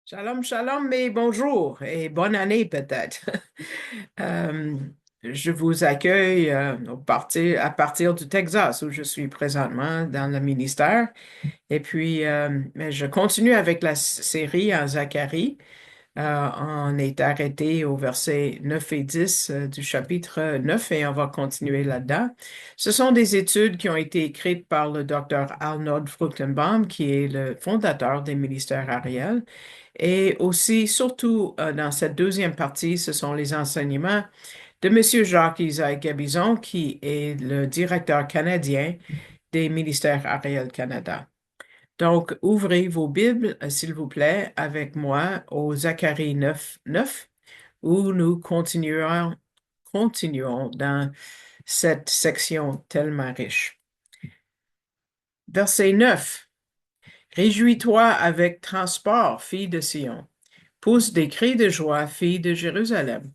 Shalom, shalom, mais bonjour et bonne année peut-être. Euh, je vous accueille à partir du Texas où je suis présentement dans le ministère. Et puis, mais je continue avec la série en Zacharie. On est arrêté au verset 9 et 10 du chapitre 9 et on va continuer là-dedans. Ce sont des études qui ont été écrites par le docteur Arnold Fruchtenbaum, qui est le fondateur des ministères Ariel. Et aussi, surtout dans cette deuxième partie, ce sont les enseignements de M. Jacques-Isaac Gabizon, qui est le directeur canadien des ministères Ariel Canada. Donc, ouvrez vos Bibles, s'il vous plaît, avec moi au Zacharie 9, où nous continuons dans cette section tellement riche. Verset 9. Réjouis-toi avec transport, fille de Sion. Pousse des cris de joie, fille de Jérusalem.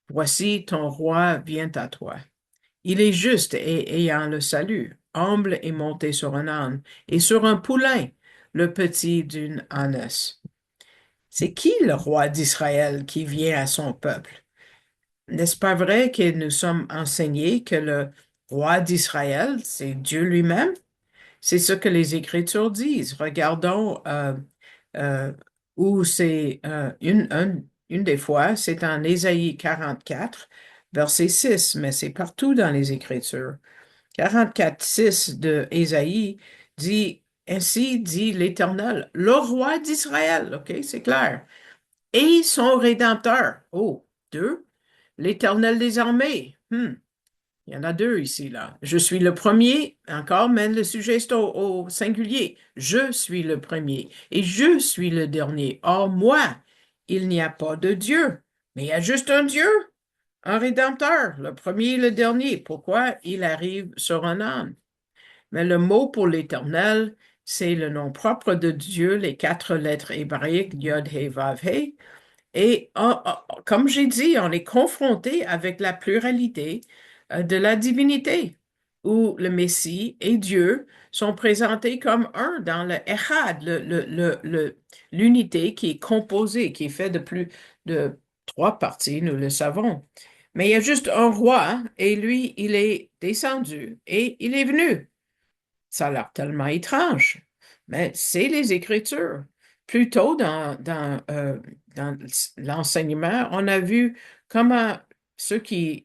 Voici ton roi vient à toi. Il est juste et ayant le salut, humble et monté sur un âne, et sur un poulain, le petit d'une ânesse. C'est qui le roi d'Israël qui vient à son peuple? N'est-ce pas vrai que nous sommes enseignés que le roi d'Israël, c'est Dieu lui-même? C'est ce que les Écritures disent. Regardons euh, où c'est une des fois, c'est en Ésaïe 44, verset 6, mais c'est partout dans les Écritures. 44, 6 de Ésaïe dit, ainsi dit l'Éternel, le roi d'Israël, OK, c'est clair, et son Rédempteur. Oh, deux, l'Éternel des armées. Il y en a deux ici, là. Je suis le premier, encore, mais le sujet est au singulier. Je suis le premier et je suis le dernier. Or, moi, il n'y a pas de Dieu, mais il y a juste un Dieu, un Rédempteur, le premier et le dernier. Pourquoi il arrive sur un âne? Mais le mot pour l'Éternel, c'est le nom propre de Dieu, les quatre lettres hébraïques, Yod, He, Vav, He. Et comme j'ai dit, on est confronté avec la pluralité de la divinité, où le Messie et Dieu sont présentés comme un dans le Echad, l'unité qui est composée, qui est faite de plus de trois parties, nous le savons. Mais il y a juste un roi, et lui, il est descendu et il est venu. Ça a l'air tellement étrange, mais c'est les Écritures. Plus tôt dans l'enseignement, on a vu comment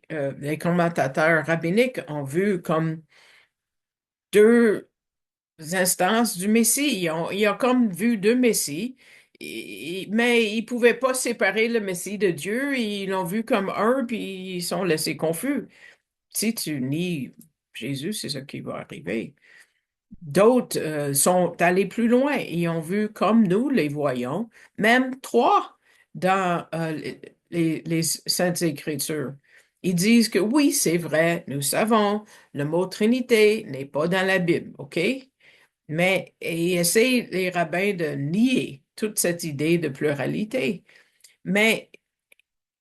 les commentateurs rabbiniques ont vu comme deux instances du Messie. Ils ont comme vu deux Messies, mais ils ne pouvaient pas séparer le Messie de Dieu. Ils l'ont vu comme un, puis ils sont laissés confus. Si tu nies Jésus, c'est ce qui va arriver. D'autres sont allés plus loin et ont vu comme nous les voyons, même trois dans les Saintes Écritures. Ils disent que oui, c'est vrai, nous savons, le mot Trinité n'est pas dans la Bible, OK? Mais ils essaient, les rabbins, de nier toute cette idée de pluralité. Mais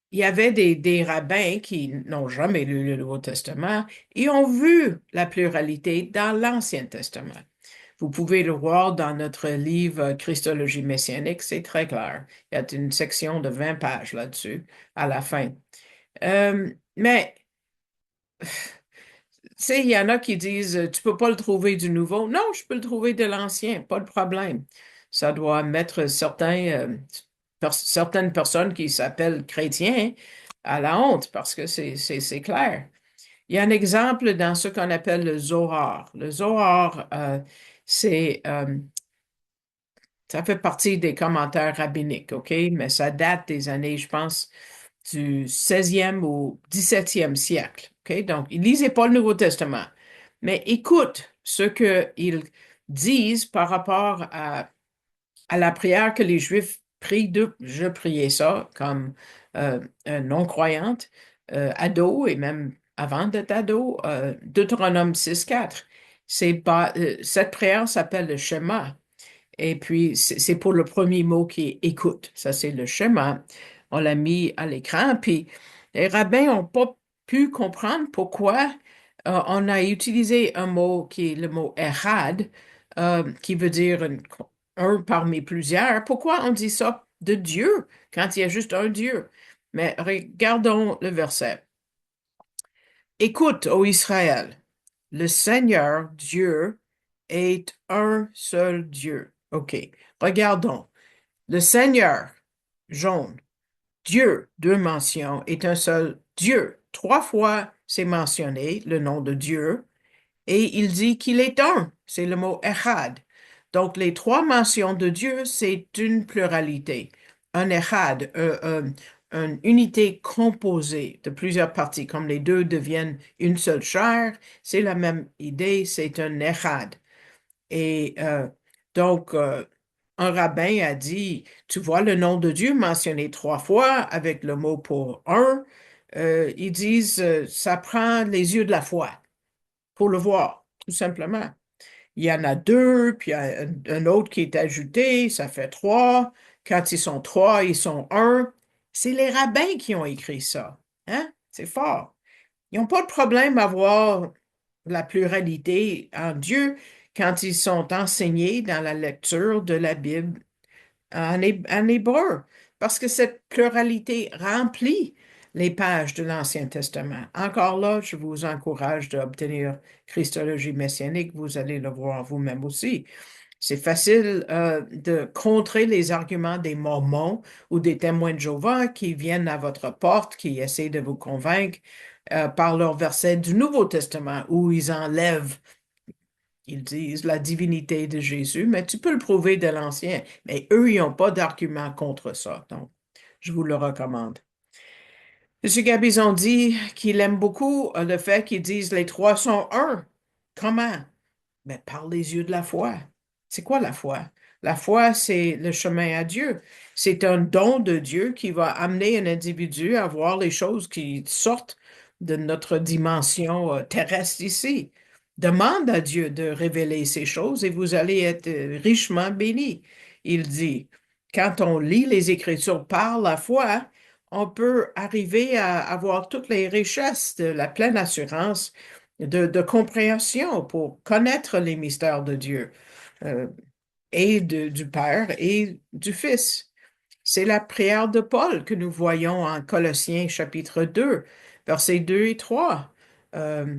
il y avait des rabbins qui n'ont jamais lu le Nouveau Testament et ont vu la pluralité dans l'Ancien Testament. Vous pouvez le voir dans notre livre Christologie messianique, c'est très clair. Il y a une section de 20 pages là-dessus à la fin. Mais, tu sais, il y en a qui disent, tu peux pas le trouver du nouveau. Non, je peux le trouver de l'ancien, pas de problème. Ça doit mettre certaines personnes qui s'appellent chrétiens à la honte parce que c'est clair. Il y a un exemple dans ce qu'on appelle le Zohar. Le Zohar, c'est ça fait partie des commentaires rabbiniques, OK? Mais ça date des années, je pense, du 16e au 17e siècle, OK? Donc, ils lisaient pas le Nouveau Testament. Mais écoute ce qu'ils disent par rapport à la prière que les Juifs prient je priais ça comme non-croyante, ado et même avant d'être ado, Deutéronome 6,4. Cette prière s'appelle le Shema. Et puis, c'est pour le premier mot qui est écoute. Ça, c'est le schéma. On l'a mis à l'écran. Puis, les rabbins n'ont pas pu comprendre pourquoi on a utilisé un mot qui est le mot erad, qui veut dire un parmi plusieurs. Pourquoi on dit ça de Dieu quand il y a juste un Dieu? Mais regardons le verset. Écoute, ô Israël, le Seigneur Dieu est un seul Dieu. OK, regardons. Le Seigneur, jaune, Dieu, deux mentions, est un seul Dieu. Trois fois, c'est mentionné le nom de Dieu. Et il dit qu'il est un. C'est le mot Echad. Donc, les trois mentions de Dieu, c'est une pluralité. Un Echad, une unité composée de plusieurs parties, comme les deux deviennent une seule chair, c'est la même idée, c'est un Echad. Et donc, un rabbin a dit, tu vois le nom de Dieu mentionné trois fois avec le mot pour un. Ils disent, ça prend les yeux de la foi pour le voir, tout simplement. Il y en a deux, puis il y a un autre qui est ajouté, ça fait trois. Quand ils sont trois, ils sont un. C'est les rabbins qui ont écrit ça. Hein? C'est fort. Ils n'ont pas de problème à voir la pluralité en Dieu quand ils sont enseignés dans la lecture de la Bible en hébreu, parce que cette pluralité remplit les pages de l'Ancien Testament. Encore là, je vous encourage d'obtenir Christologie messianique, vous allez le voir vous-même aussi. C'est facile de contrer les arguments des Mormons ou des témoins de Jéhovah qui viennent à votre porte, qui essaient de vous convaincre par leurs versets du Nouveau Testament où ils enlèvent, ils disent la divinité de Jésus, mais tu peux le prouver de l'Ancien. Mais eux, ils n'ont pas d'argument contre ça. Donc, je vous le recommande. M. Gabizon dit qu'il aime beaucoup le fait qu'ils disent les trois sont un. Comment? Mais par les yeux de la foi. C'est quoi la foi? La foi, c'est le chemin à Dieu. C'est un don de Dieu qui va amener un individu à voir les choses qui sortent de notre dimension terrestre ici. Demande à Dieu de révéler ces choses et vous allez être richement bénis. Il dit, quand on lit les Écritures par la foi, on peut arriver à avoir toutes les richesses de la pleine assurance de compréhension pour connaître les mystères de Dieu euh, et du Père et du Fils. C'est la prière de Paul que nous voyons en Colossiens chapitre 2, versets 2 et 3, euh,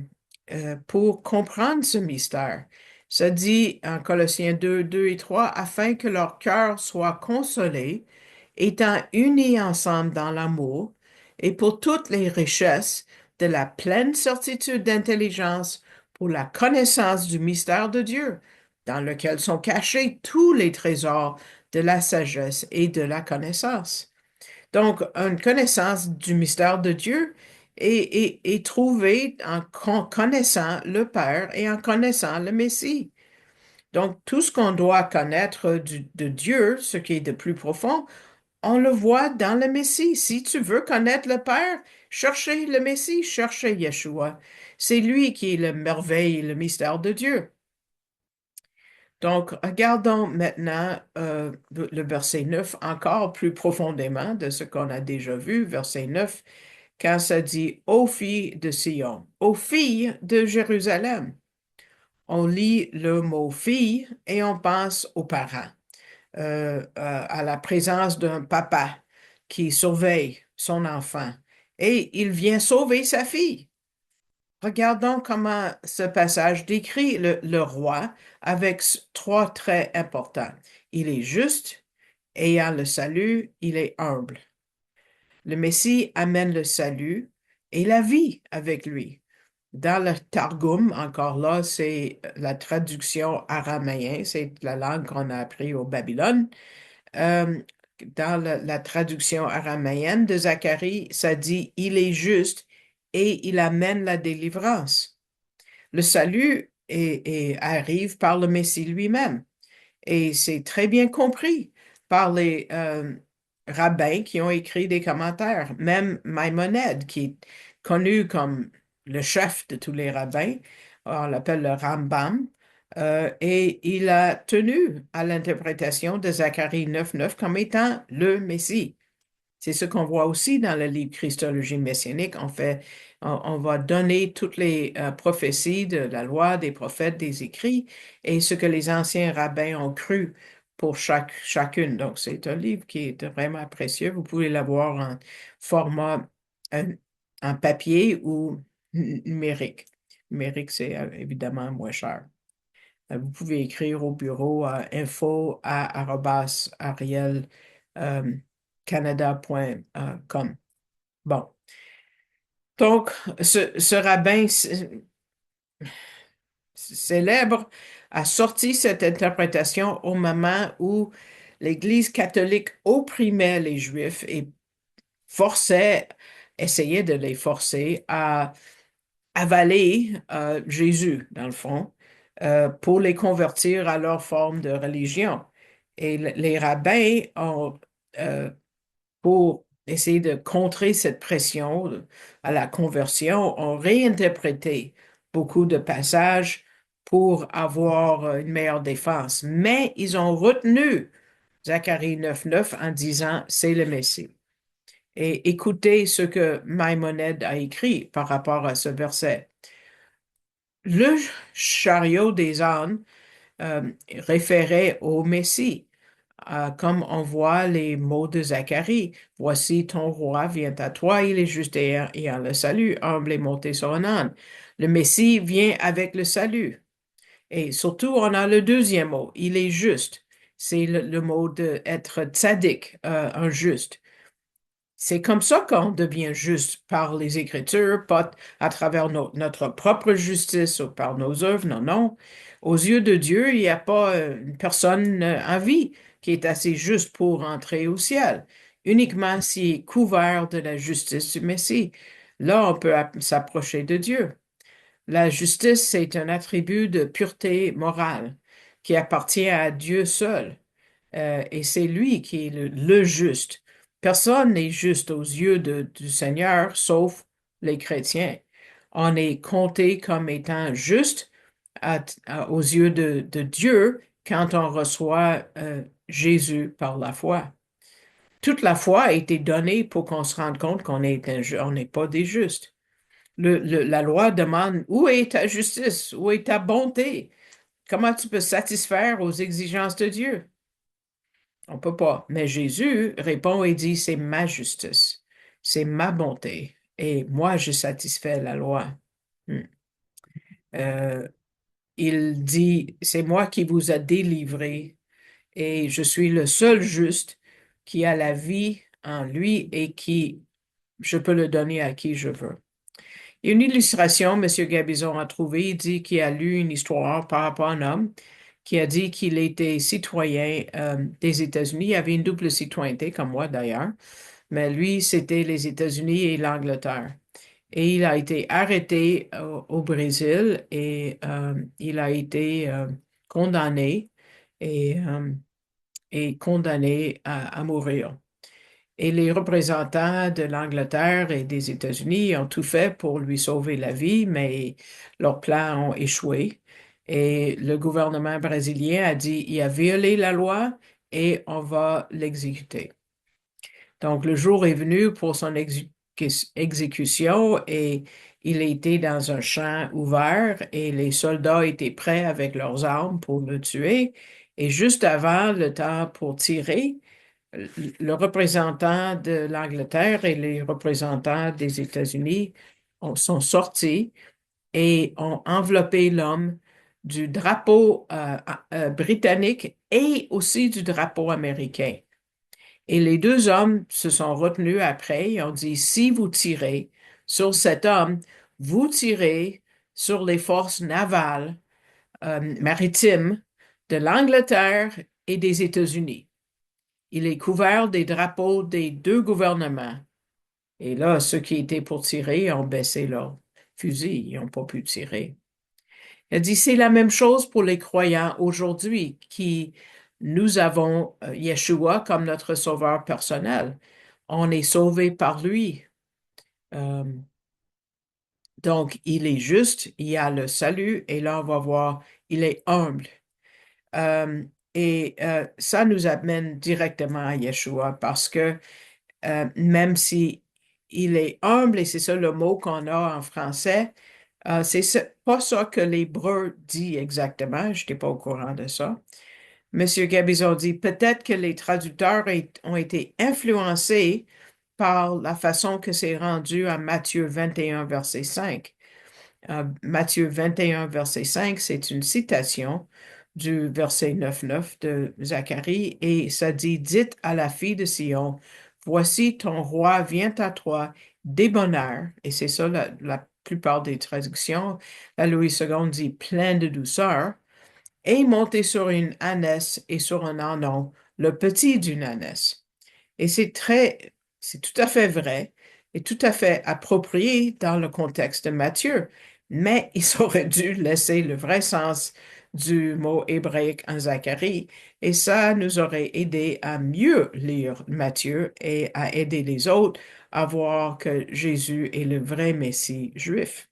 pour comprendre ce mystère. Ça dit en Colossiens 2, 2 et 3, afin que leur cœur soit consolé, étant unis ensemble dans l'amour, et pour toutes les richesses de la pleine certitude d'intelligence pour la connaissance du mystère de Dieu, dans lequel sont cachés tous les trésors de la sagesse et de la connaissance. Donc, une connaissance du mystère de Dieu est trouvée en connaissant le Père et en connaissant le Messie. Donc, tout ce qu'on doit connaître de Dieu, ce qui est de plus profond, on le voit dans le Messie. Si tu veux connaître le Père, cherchez le Messie, cherchez Yeshua. C'est lui qui est le merveille et le mystère de Dieu. Donc, regardons maintenant le verset 9 encore plus profondément de ce qu'on a déjà vu, verset 9, quand ça dit aux filles de Sion, aux filles de Jérusalem. On lit le mot fille et on pense aux parents, à la présence d'un papa qui surveille son enfant et il vient sauver sa fille. Regardons comment ce passage décrit le roi avec trois traits importants. Il est juste, ayant le salut, il est humble. Le Messie amène le salut et la vie avec lui. Dans le Targum, encore là, c'est la traduction araméenne, c'est la langue qu'on a appris au Babylone. Euh, dans la traduction araméenne de Zacharie, ça dit, il est juste et il amène la délivrance. Le salut arrive par le Messie lui-même. Et c'est très bien compris par les rabbins qui ont écrit des commentaires. Même Maïmonide, qui est connu comme le chef de tous les rabbins, on l'appelle le Rambam, et il a tenu à l'interprétation de Zacharie 9.9 comme étant le Messie. C'est ce qu'on voit aussi dans le livre Christologie messianique. On va donner toutes les prophéties de la loi, des prophètes, des écrits et ce que les anciens rabbins ont cru pour chacune. Donc, c'est un livre qui est vraiment précieux. Vous pouvez l'avoir en format euh, en papier ou numérique. Numérique, c'est évidemment moins cher. Vous pouvez écrire au bureau à info@arielcanada.com. Bon. Donc, ce rabbin célèbre a sorti cette interprétation au moment où l'Église catholique opprimait les Juifs et essayait de les forcer à avaler Jésus, dans le fond, pour les convertir à leur forme de religion. Et les rabbins ont, euh, pour essayer de contrer cette pression à la conversion, ont réinterprété beaucoup de passages pour avoir une meilleure défense. Mais ils ont retenu Zacharie 9:9 en disant, c'est le Messie. Et écoutez ce que Maïmonide a écrit par rapport à ce verset. Le chariot des ânes référait au Messie, comme on voit les mots de Zacharie. Voici ton roi vient à toi, il est juste et en le salut, humble et monté sur un âne. Le Messie vient avec le salut. Et surtout, on a le deuxième mot, il est juste. C'est le mot d'être tzaddik, un juste. C'est comme ça qu'on devient juste par les Écritures, pas à travers notre propre justice ou par nos œuvres. Non, non. Aux yeux de Dieu, il n'y a pas une personne en vie qui est assez juste pour entrer au ciel, uniquement s'il est couvert de la justice du Messie. Là, on peut s'approcher de Dieu. La justice, c'est un attribut de pureté morale qui appartient à Dieu seul. Et c'est lui qui est le juste. Personne n'est juste aux yeux du Seigneur, sauf les chrétiens. On est compté comme étant juste aux yeux de Dieu quand on reçoit Jésus par la foi. Toute la foi a été donnée pour qu'on se rende compte qu'on on n'est pas des justes. La loi demande où est ta justice, où est ta bonté, comment tu peux satisfaire aux exigences de Dieu. On peut pas. Mais Jésus répond et dit, c'est ma justice, c'est ma bonté, et moi je satisfais la loi. Hmm. Euh, il dit, c'est moi qui vous a délivré, et je suis le seul juste qui a la vie en lui et qui je peux le donner à qui je veux. Une illustration, M. Gabizon a trouvé, il dit qu'il a lu une histoire par rapport à un homme qui a dit qu'il était citoyen des États-Unis. Il avait une double citoyenneté, comme moi d'ailleurs, mais lui, c'était les États-Unis et l'Angleterre. Et il a été arrêté au Brésil et il a été condamné et, euh, et condamné à mourir. Et les représentants de l'Angleterre et des États-Unis ont tout fait pour lui sauver la vie, mais leurs plans ont échoué. Et le gouvernement brésilien a dit, il a violé la loi et on va l'exécuter. Donc, le jour est venu pour son exécution et il était dans un champ ouvert et les soldats étaient prêts avec leurs armes pour le tuer. Et juste avant le temps pour tirer, le représentant de l'Angleterre et les représentants des États-Unis sont sortis et ont enveloppé l'homme du drapeau britannique et aussi du drapeau américain. Et les deux hommes se sont retenus après et ont dit, si vous tirez sur cet homme, vous tirez sur les forces navales maritimes de l'Angleterre et des États-Unis. Il est couvert des drapeaux des deux gouvernements. Et là, ceux qui étaient pour tirer ont baissé leurs fusils, ils n'ont pas pu tirer. Elle dit, c'est la même chose pour les croyants aujourd'hui qui nous avons Yeshua comme notre sauveur personnel. On est sauvé par lui. Euh, donc, il est juste, il y a le salut, et là, on va voir, il est humble. Ça nous amène directement à Yeshua parce que même si il est humble, et c'est ça le mot qu'on a en français, c'est pas ça que l'hébreu dit exactement, je n'étais pas au courant de ça, Monsieur Gabizon dit peut-être que les traducteurs ont été influencés par la façon que c'est rendu à Matthieu 21, verset 5. Matthieu 21, verset 5, c'est une citation du verset 9 de Zacharie et ça dit, dites à la fille de Sion, voici ton roi vient à toi, débonnaire, et c'est ça la plupart des traductions. La Louis II dit plein de douceur, et monté sur une ânesse et sur un ânon, le petit d'une ânesse. Et c'est tout à fait vrai et tout à fait approprié dans le contexte de Matthieu, mais ils auraient dû laisser le vrai sens du mot hébraïque en Zacharie, et ça nous aurait aidé à mieux lire Matthieu et à aider les autres à voir que Jésus est le vrai Messie juif.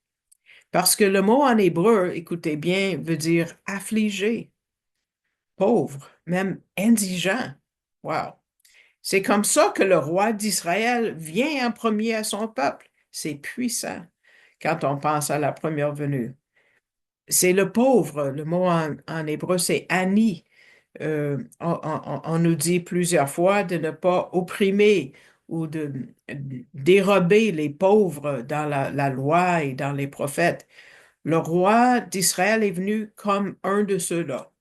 Parce que le mot en hébreu, écoutez bien, veut dire affligé, pauvre, même indigent. Wow. C'est comme ça que le roi d'Israël vient en premier à son peuple. C'est puissant quand on pense à la première venue. C'est le pauvre. Le mot en hébreu, c'est ani. On nous dit plusieurs fois de ne pas opprimer ou de dérober les pauvres dans la loi et dans les prophètes. Le roi d'Israël est venu comme un de ceux-là.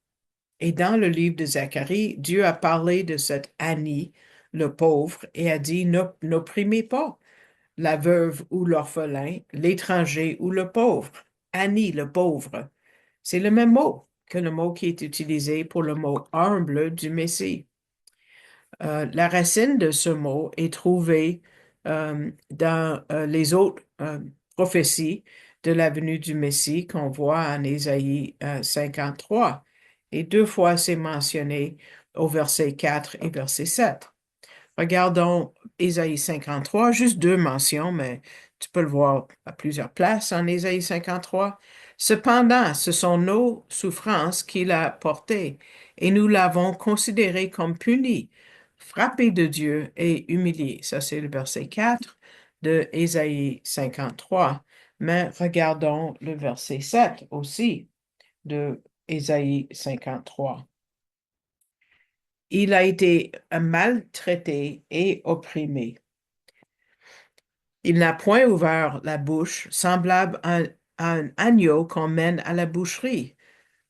Et dans le livre de Zacharie, Dieu a parlé de cet Annie, le pauvre, et a dit, n'opprimez pas la veuve ou l'orphelin, l'étranger ou le pauvre. Annie, le pauvre. C'est le même mot que le mot qui est utilisé pour le mot humble du Messie. La racine de ce mot est trouvée dans les autres prophéties de la venue du Messie qu'on voit en Ésaïe 53. Et deux fois, c'est mentionné au verset 4 et verset 7. Regardons Ésaïe 53, juste deux mentions, mais tu peux le voir à plusieurs places en Ésaïe 53. Cependant, ce sont nos souffrances qu'il a portées, et nous l'avons considéré comme puni, frappé de Dieu et humilié. Ça, c'est le verset 4 de Ésaïe 53. Mais regardons le verset 7 aussi de Ésaïe 53. Il a été maltraité et opprimé. Il n'a point ouvert la bouche, semblable à un agneau qu'on mène à la boucherie,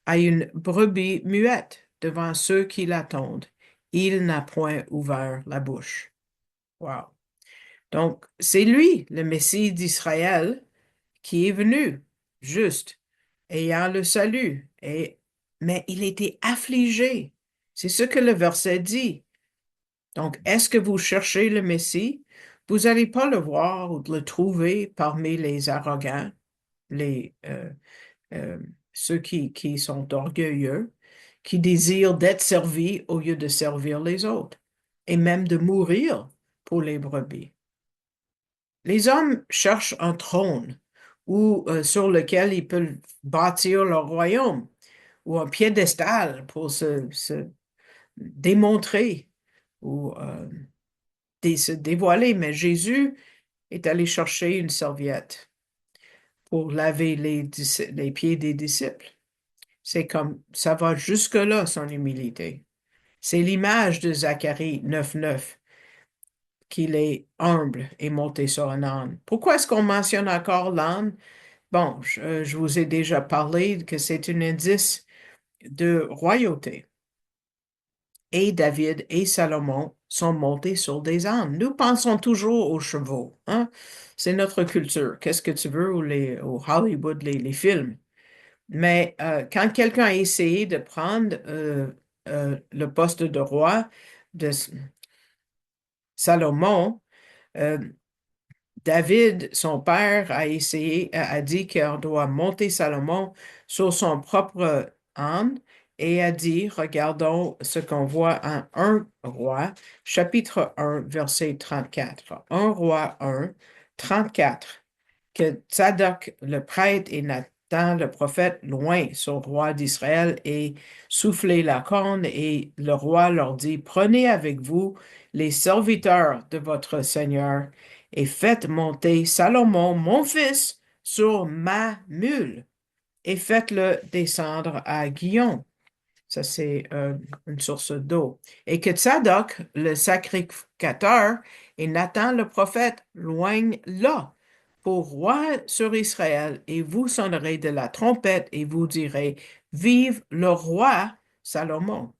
à une brebis muette devant ceux qui l'attendent. Il n'a point ouvert la bouche. Wow. Donc, c'est lui, le Messie d'Israël, qui est venu, juste, ayant le salut, mais il était affligé. C'est ce que le verset dit. Donc, est-ce que vous cherchez le Messie? Vous n'allez pas le voir ou le trouver parmi les arrogants, les, euh, ceux qui sont orgueilleux, qui désirent d'être servis au lieu de servir les autres, et même de mourir pour les brebis. Les hommes cherchent un trône sur lequel ils peuvent bâtir leur royaume, ou un piédestal pour se démontrer ou se dévoiler, mais Jésus est allé chercher une serviette pour laver les pieds des disciples. C'est comme, ça va jusque-là, son humilité. C'est l'image de Zacharie 9:9, qu'il est humble et monté sur un âne. Pourquoi est-ce qu'on mentionne encore l'âne? Bon, je vous ai déjà parlé que c'est un indice de royauté. Et David et Salomon sont montés sur des ânes. Nous pensons toujours aux chevaux, hein? C'est notre culture. Qu'est-ce que tu veux au Hollywood, les films? Mais quand quelqu'un a essayé de prendre le poste de roi de Salomon, euh, David, son père, a dit qu'on doit monter Salomon sur son propre âne et a dit, regardons ce qu'on voit en 1 roi, chapitre 1, verset 34. 1 roi 1, 34, que Tsadok le prêtre et Nathan le prophète loin sur le roi d'Israël et soufflé la corne et le roi leur dit, prenez avec vous les serviteurs de votre Seigneur et faites monter Salomon, mon fils, sur ma mule, et faites-le descendre à Guillon. Ça, c'est une source d'eau. Et que Tsadok, le sacrificateur, et Nathan, le prophète, loignent là pour roi sur Israël, et vous sonnerez de la trompette, et vous direz, Vive le roi Salomon.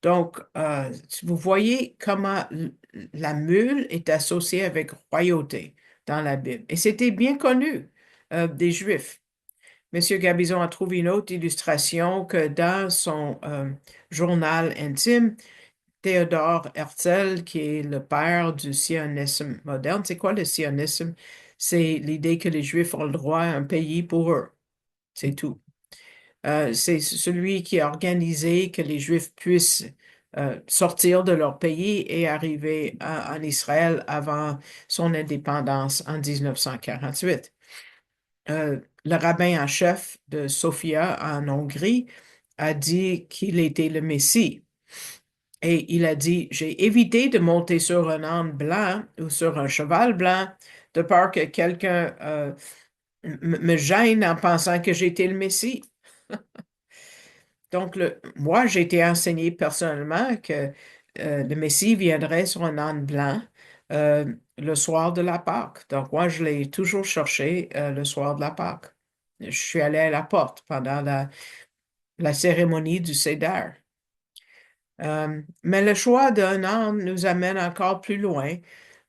Donc, vous voyez comment la mule est associée avec royauté dans la Bible. Et c'était bien connu des Juifs. Monsieur Gabizon a trouvé une autre illustration que dans son journal intime, Théodore Herzl, qui est le père du sionisme moderne. C'est quoi le sionisme? C'est l'idée que les Juifs ont le droit à un pays pour eux. C'est tout. C'est celui qui a organisé que les Juifs puissent sortir de leur pays et arriver en Israël avant son indépendance en 1948. Le rabbin en chef de Sofia en Hongrie a dit qu'il était le Messie. Et il a dit, j'ai évité de monter sur un âne blanc ou sur un cheval blanc de peur que quelqu'un me gêne en pensant que j'étais le Messie. Donc, moi, j'ai été enseigné personnellement que le Messie viendrait sur un âne blanc le soir de la Pâque. Donc, moi, je l'ai toujours cherché le soir de la Pâque. Je suis allé à la porte pendant la cérémonie du Seder. Mais le choix d'un âne nous amène encore plus loin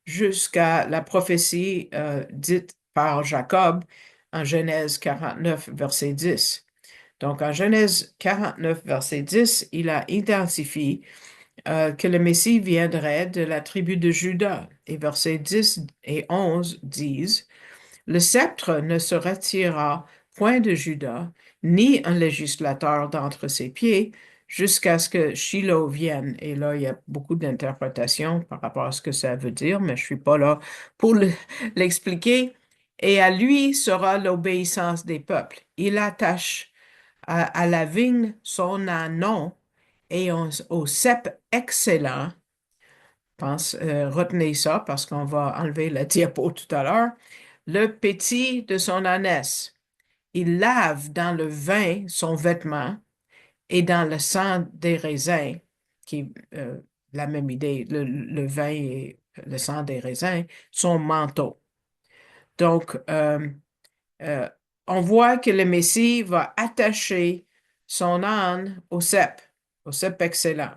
jusqu'à la prophétie dite par Jacob en Genèse 49, verset 10. Donc, en Genèse 49, verset 10, il a identifié que le Messie viendrait de la tribu de Juda. Et versets 10 et 11 disent, le sceptre ne se retirera point de Juda, ni un législateur d'entre ses pieds, jusqu'à ce que Shiloh vienne. Et là, il y a beaucoup d'interprétations par rapport à ce que ça veut dire, mais je suis pas là pour l'expliquer. Et à lui sera l'obéissance des peuples. Il attache à la vigne son anon et au cep excellent. Retenez ça parce qu'on va enlever la diapo tout à l'heure. Le pétit de son ânesse. Il lave dans le vin son vêtement et dans le sang des raisins, qui est la même idée, le vin et le sang des raisins, son manteau. Donc, euh, on voit que le Messie va attacher son âne au cep excellent.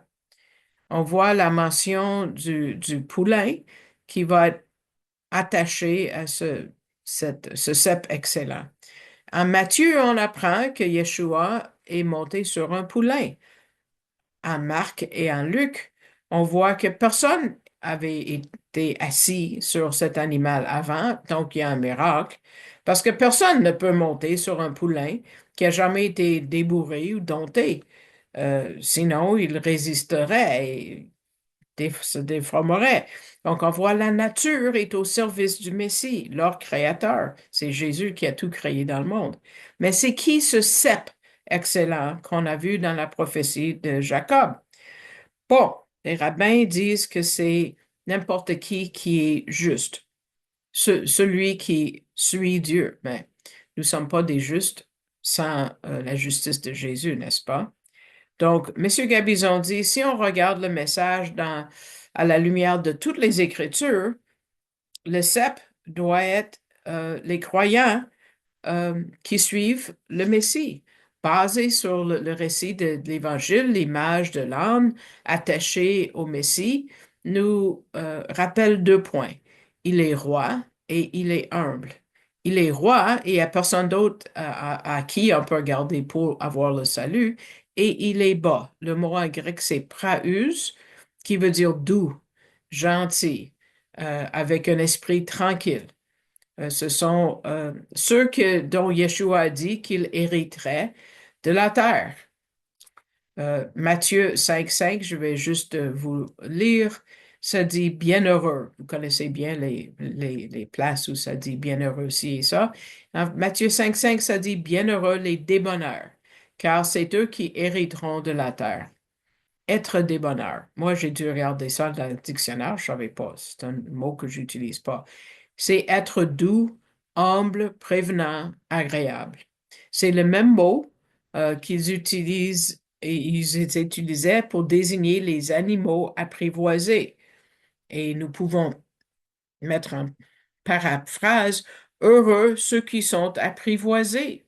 On voit la mention du poulain qui va être attaché à ce cep excellent. En Matthieu, on apprend que Yeshua est monté sur un poulain. En Marc et en Luc, on voit que personne avait été assis sur cet animal avant, donc il y a un miracle, parce que personne ne peut monter sur un poulain qui a jamais été débourré ou dompté. Sinon, il résisterait et se déformerait. Donc, on voit la nature est au service du Messie, leur créateur. C'est Jésus qui a tout créé dans le monde. Mais c'est qui ce cep excellent qu'on a vu dans la prophétie de Jacob? Bon, les rabbins disent que c'est n'importe qui est juste, celui qui suit Dieu. Mais nous ne sommes pas des justes sans la justice de Jésus, n'est-ce pas? Donc, M. Gabizon dit, si on regarde le message à la lumière de toutes les Écritures, le cep doit être les croyants qui suivent le Messie, basé sur le récit de l'Évangile, l'image de l'âne attachée au Messie, nous rappelle deux points. Il est roi et il est humble. Il est roi et il n'y a personne d'autre à qui on peut regarder pour avoir le salut. Et il est bas. Le mot en grec, c'est praus, qui veut dire doux, gentil, avec un esprit tranquille. Ce sont ceux dont Yeshua a dit qu'ils hériteraient de la terre. Matthieu 5,5, je vais juste vous lire, ça dit bienheureux. Vous connaissez bien les places où ça dit bienheureux ci et ça. Matthieu 5,5, ça dit bienheureux les débonnaires, car c'est eux qui hériteront de la terre. Être débonneur. Moi, j'ai dû regarder ça dans le dictionnaire, je ne savais pas. C'est un mot que j'utilise pas. C'est être doux, humble, prévenant, agréable. C'est le même mot qu'ils utilisent et ils les utilisaient pour désigner les animaux apprivoisés. Et nous pouvons mettre en paraphrase, heureux ceux qui sont apprivoisés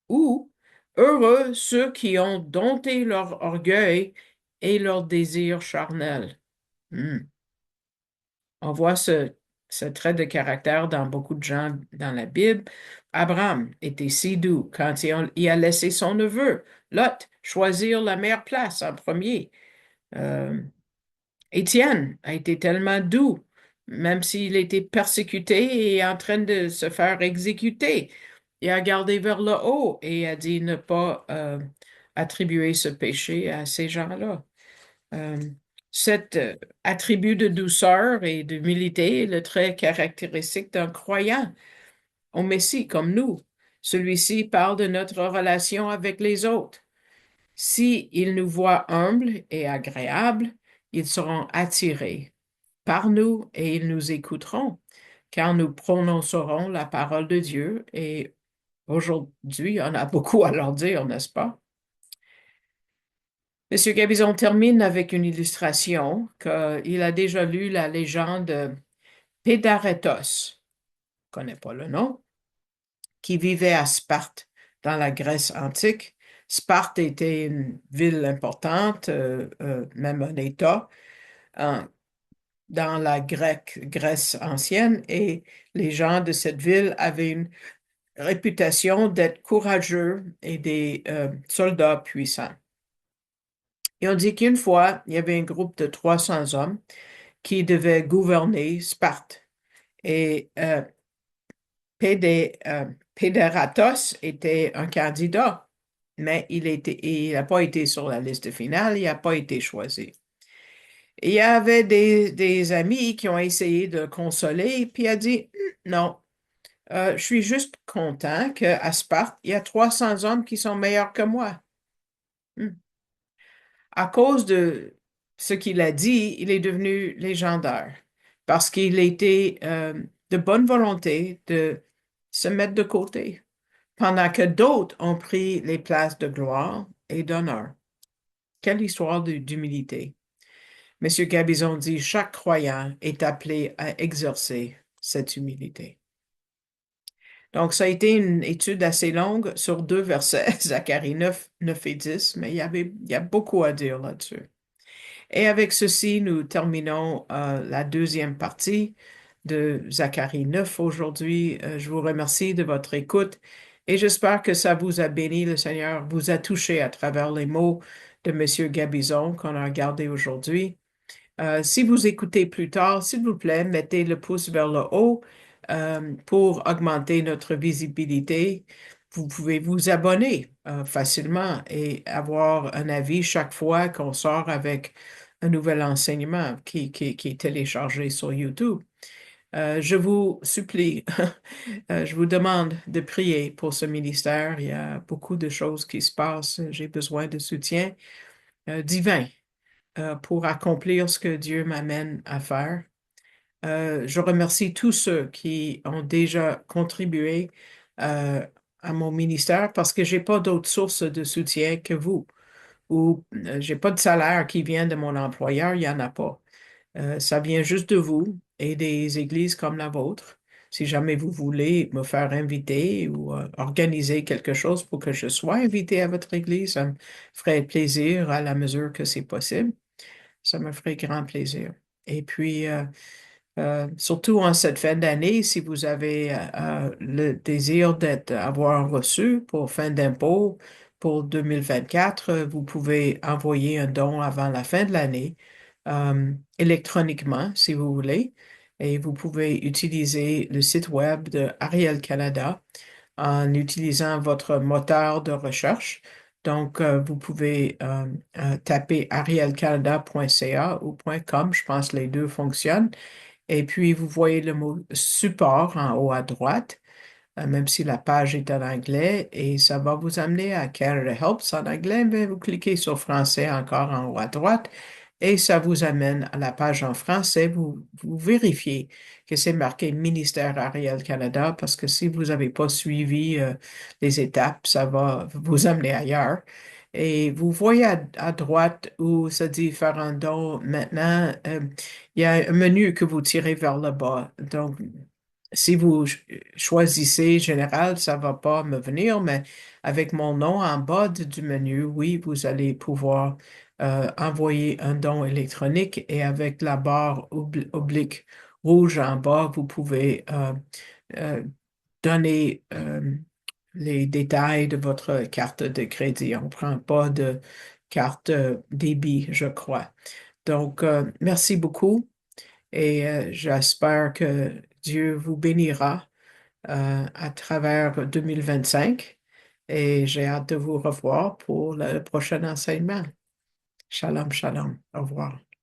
ou heureux ceux qui ont dompté leur orgueil et leurs désirs charnels. Hmm. On voit ce trait de caractère dans beaucoup de gens dans la Bible. Abraham était si doux quand il a laissé son neveu, Lot, choisir la meilleure place en premier. Euh, Étienne a été tellement doux, même s'il était persécuté et en train de se faire exécuter. Il a regardé vers le haut et a dit ne pas attribuer ce péché à ces gens-là. Euh, Cet attribut de douceur et d'humilité est le trait caractéristique d'un croyant au Messie comme nous. Celui-ci parle de notre relation avec les autres. Si ils nous voient humbles et agréables, ils seront attirés par nous et ils nous écouteront, car nous prononcerons la parole de Dieu et aujourd'hui, on a beaucoup à leur dire, n'est-ce pas? Monsieur Gabizon termine avec une illustration qu'il a déjà lu la légende de Pédarétos, je ne connais pas le nom, qui vivait à Sparte, dans la Grèce antique. Sparte était une ville importante, même un État, hein, dans la Grèce ancienne, et les gens de cette ville avaient une réputation d'être courageux et des soldats puissants. Et on dit qu'une fois, il y avait un groupe de 300 hommes qui devaient gouverner Sparte. Et Pédératos était un candidat, mais il n'a pas été sur la liste finale, il n'a pas été choisi. Et il y avait des amis qui ont essayé de le consoler, puis il a dit, non, je suis juste content qu'à Sparte, il y a 300 hommes qui sont meilleurs que moi. Hmm. À cause de ce qu'il a dit, il est devenu légendaire parce qu'il était de bonne volonté de se mettre de côté, pendant que d'autres ont pris les places de gloire et d'honneur. Quelle histoire d'humilité. Monsieur Gabizon dit, chaque croyant est appelé à exercer cette humilité. Donc, ça a été une étude assez longue sur 2 versets, Zacharie 9, 9 et 10, mais il y a beaucoup à dire là-dessus. Et avec ceci, nous terminons la deuxième partie de Zacharie 9 aujourd'hui. Je vous remercie de votre écoute et j'espère que ça vous a béni. Le Seigneur vous a touché à travers les mots de Monsieur Gabizon qu'on a regardé aujourd'hui. Si vous écoutez plus tard, s'il vous plaît, mettez le pouce vers le haut pour augmenter notre visibilité. Vous pouvez vous abonner facilement et avoir un avis chaque fois qu'on sort avec un nouvel enseignement qui est téléchargé sur YouTube. Je vous supplie, je vous demande de prier pour ce ministère. Il y a beaucoup de choses qui se passent. J'ai besoin de soutien divin pour accomplir ce que Dieu m'amène à faire. Je remercie tous ceux qui ont déjà contribué euh, à mon ministère parce que j'ai pas d'autre source de soutien que vous ou j'ai pas de salaire qui vient de mon employeur, il y en a pas. Ça vient juste de vous et des églises comme la vôtre. Si jamais vous voulez me faire inviter ou organiser quelque chose pour que je sois invité à votre église, ça me ferait plaisir à la mesure que c'est possible. Ça me ferait grand plaisir. Et puis, surtout en cette fin d'année, si vous avez le désir d'avoir un reçu pour fin d'impôt pour 2024, vous pouvez envoyer un don avant la fin de l'année, électroniquement, si vous voulez. Et vous pouvez utiliser le site web de Ariel Canada en utilisant votre moteur de recherche. Donc, vous pouvez taper arielcanada.ca ou .com, je pense que les deux fonctionnent. Et puis, vous voyez le mot support en haut à droite, même si la page est en anglais, et ça va vous amener à Canada Helps en anglais, mais vous cliquez sur français encore en haut à droite, et ça vous amène à la page en français. Vous vérifiez que c'est marqué Ministère Ariel Canada, parce que si vous n'avez pas suivi les étapes, ça va vous amener ailleurs. Et vous voyez à droite où ça dit faire un don maintenant, il y a un menu que vous tirez vers le bas. Donc, si vous choisissez général, ça va pas me venir, mais avec mon nom en bas du menu, oui, vous allez pouvoir envoyer un don électronique et avec la barre oblique rouge en bas, vous pouvez euh, donner les détails de votre carte de crédit. On ne prend pas de carte débit, je crois. Donc, merci beaucoup et j'espère que Dieu vous bénira à travers 2025 et j'ai hâte de vous revoir pour le prochain enseignement. Shalom, shalom. Au revoir.